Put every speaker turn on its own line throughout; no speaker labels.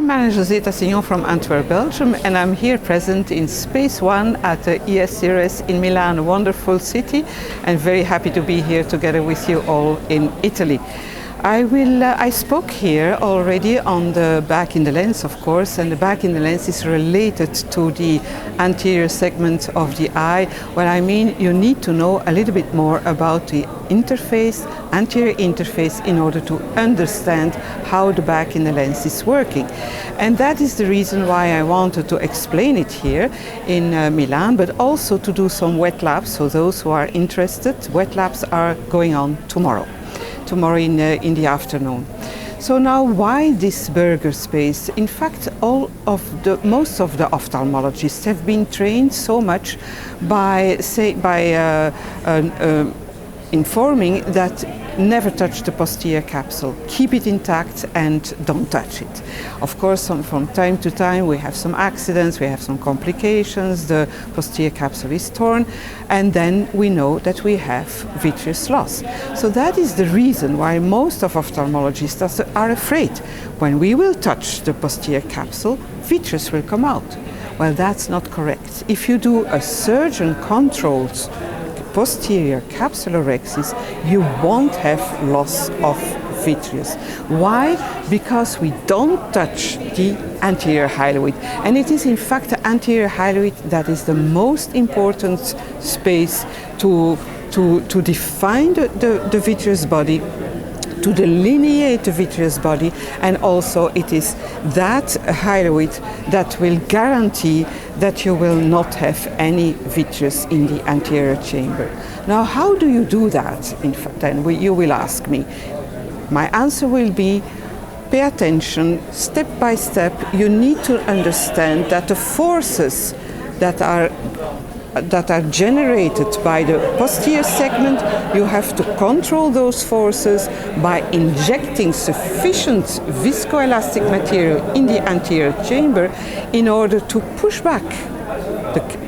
I'm Marie-José Tassignon from Antwerp, Belgium, and I'm here present in Space One at the ESCRS in Milan, a wonderful city, and very happy to be here together with you all in Italy. I spoke here already on the back in the lens, of course, and the back in the lens is related to the anterior segment of the eye, where I mean you need to know a little bit more about the interface, anterior interface, in order to understand how the back in the lens is working. And that is the reason why I wanted to explain it here in Milan, but also to do some wet labs. So those who are interested, wet labs are going on tomorrow in the afternoon. So now, why this burger space? In fact, most of the ophthalmologists have been trained so much by informing that never touch the posterior capsule, keep it intact and don't touch it. Of course, from time to time we have some accidents, we have some complications, the posterior capsule is torn, and then we know that we have vitreous loss. So that is the reason why most of ophthalmologists are afraid. When we will touch the posterior capsule, vitreous will come out. Well, that's not correct. If you do a surgeon-controlled posterior capsulorhexis, you won't have loss of vitreous. Why? Because we don't touch the anterior hyaloid. And it is in fact the anterior hyaloid that is the most important space to define the vitreous body, to delineate the vitreous body, and also it is that hyaloid that will guarantee that you will not have any vitreous in the anterior chamber. Now, how do you do that? In fact, then you will ask me. My answer will be, pay attention, step by step. You need to understand that the forces that are generated by the posterior segment, you have to control those forces by injecting sufficient viscoelastic material in the anterior chamber in order to push back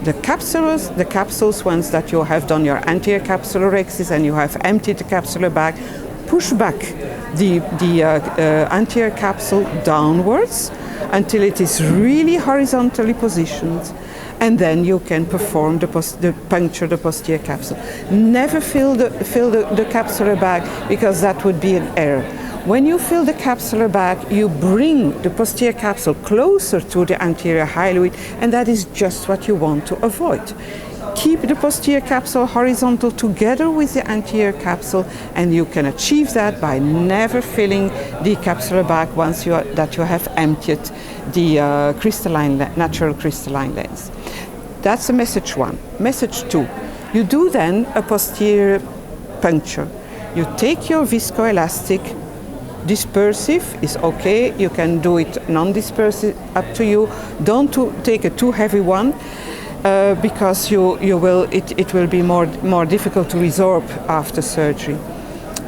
the capsules once that you have done your anterior capsulorhexis and you have emptied the capsular bag, push back the anterior capsule downwards until it is really horizontally positioned. And then you can perform puncture the posterior capsule. Never fill the capsular bag, because that would be an error. When you fill the capsular bag, you bring the posterior capsule closer to the anterior hyaloid, and that is just what you want to avoid. Keep the posterior capsule horizontal together with the anterior capsule, and you can achieve that by never filling the capsular bag once you have emptied the natural crystalline lens. That's message one. Message two, you do then a posterior puncture. You take your viscoelastic, dispersive is okay, you can do it non-dispersive, up to you. Don't take a too heavy one, because it will be more difficult to resorb after surgery.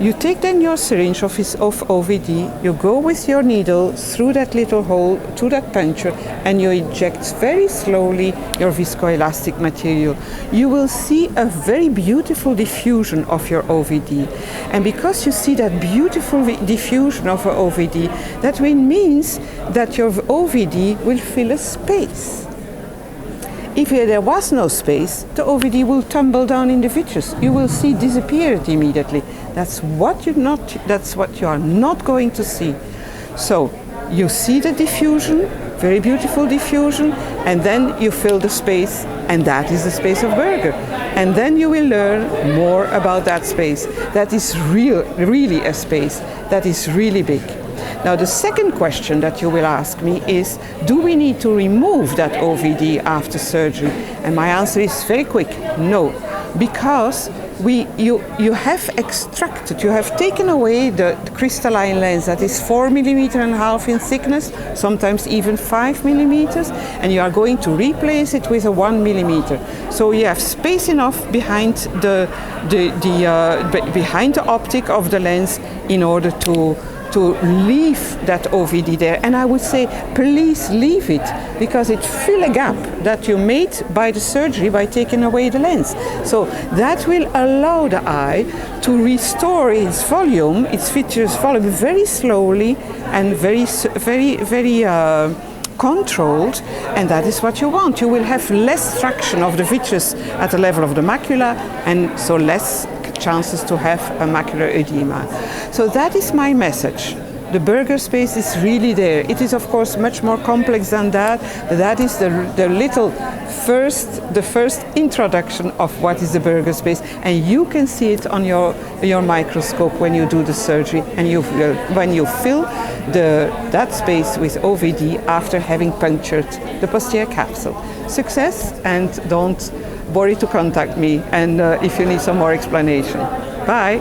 You take then your syringe of OVD, you go with your needle through that little hole to that puncture, and you inject very slowly your viscoelastic material. You will see a very beautiful diffusion of your OVD. And because you see that beautiful diffusion of your OVD, that means that your OVD will fill a space. If there was no space, the OVD will tumble down in the vitreous. You will see disappear it immediately. That's what you are not going to see. So you see the diffusion, very beautiful diffusion, and then you fill the space, and that is the space of Berger. And then you will learn more about that space. That is really a space that is really big. Now, the second question that you will ask me is, do we need to remove that OVD after surgery? And my answer is very quick, no, because you have extracted, you have taken away the crystalline lens that is 4.5 millimeters in thickness, sometimes even 5 millimeters, and you are going to replace it with a 1 millimeter. So you have space enough behind the optic of the lens in order to to leave that OVD there. And I would say, please leave it, because it fills a gap that you made by the surgery by taking away the lens. So that will allow the eye to restore its volume, its vitreous volume, very slowly and very controlled, and that is what you want. You will have less traction of the vitreous at the level of the macula, and so less chances to have a macular edema. So that is my message. The burger space is really there. It is of course much more complex than that. That is the first introduction of what is the burger space, and you can see it on your microscope when you do the surgery, and when you fill that space with OVD after having punctured the posterior capsule. Success, and don't worry to contact me, and if you need some more explanation. Bye.